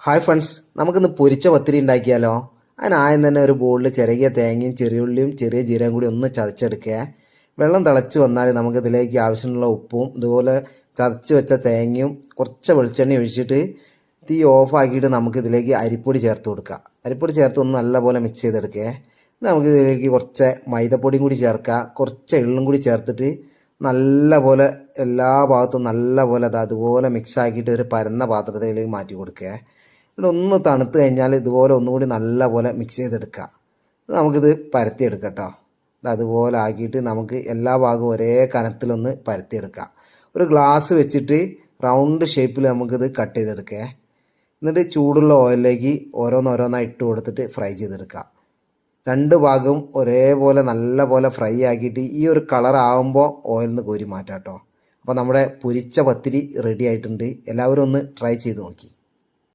Hi friends, നമുക്കിന്ന് പൊരിച്ച പത്തിരി ഉണ്ടാക്കിയാലോ? അതിനാദ്യം തന്നെ ഒരു ബോളിൽ ചിരകിയ തേങ്ങയും ചെറിയുള്ളിയും ചെറിയ ജീരകം കൂടി ഒന്ന് ചതച്ചെടുക്കുക. വെള്ളം തിളച്ച് വന്നാൽ നമുക്കിതിലേക്ക് ആവശ്യമുള്ള ഉപ്പും ഇതുപോലെ ചതച്ച് വെച്ച തേങ്ങയും കുറച്ച് വെളിച്ചെണ്ണ ഒഴിച്ചിട്ട് തീ ഓഫാക്കിയിട്ട് നമുക്കിതിലേക്ക് അരിപ്പൊടി ചേർത്ത് കൊടുക്കുക. അരിപ്പൊടി ചേർത്ത് ഒന്ന് നല്ലപോലെ മിക്സ് ചെയ്തെടുക്കുക. നമുക്കിതിലേക്ക് കുറച്ച് മൈദപ്പൊടിയും കൂടി ചേർക്കുക, കുറച്ച് എള്ളും കൂടി ചേർത്തിട്ട് നല്ലപോലെ എല്ലാ ഭാഗത്തും നല്ലപോലെ അതുപോലെ മിക്സ് ആക്കിയിട്ട് ഒരു പരന്ന പാത്രത്തിലേക്ക് മാറ്റി കൊടുക്കുക. ഇവിടെ ഒന്ന് തണുത്ത് കഴിഞ്ഞാൽ ഇതുപോലെ ഒന്നുകൂടി നല്ലപോലെ മിക്സ് ചെയ്തെടുക്കുക. നമുക്കിത് പരത്തിയെടുക്കാം കേട്ടോ. അതുപോലെ ആക്കിയിട്ട് നമുക്ക് എല്ലാ ഭാഗവും ഒരേ കനത്തിലൊന്ന് പരത്തിയെടുക്കാം. ഒരു ഗ്ലാസ് വെച്ചിട്ട് റൗണ്ട് ഷേപ്പിൽ നമുക്കിത് കട്ട് ചെയ്തെടുക്കുക. എന്നിട്ട് ചൂടുള്ള ഓയിലിലേക്ക് ഓരോന്നോരോന്നായി ഇട്ട് കൊടുത്തിട്ട് ഫ്രൈ ചെയ്തെടുക്കാം. രണ്ട് ഭാഗവും ഒരേപോലെ നല്ലപോലെ ഫ്രൈ ആക്കിയിട്ട് ഈ ഒരു കളർ ആകുമ്പോൾ ഓയിലിൽ നിന്ന് കോരി മാറ്റാം കേട്ടോ. അപ്പോൾ നമ്മുടെ പൊരിച്ച പത്തിരി റെഡി ആയിട്ടുണ്ട്. എല്ലാവരും ഒന്ന് ട്രൈ ചെയ്ത് നോക്കി.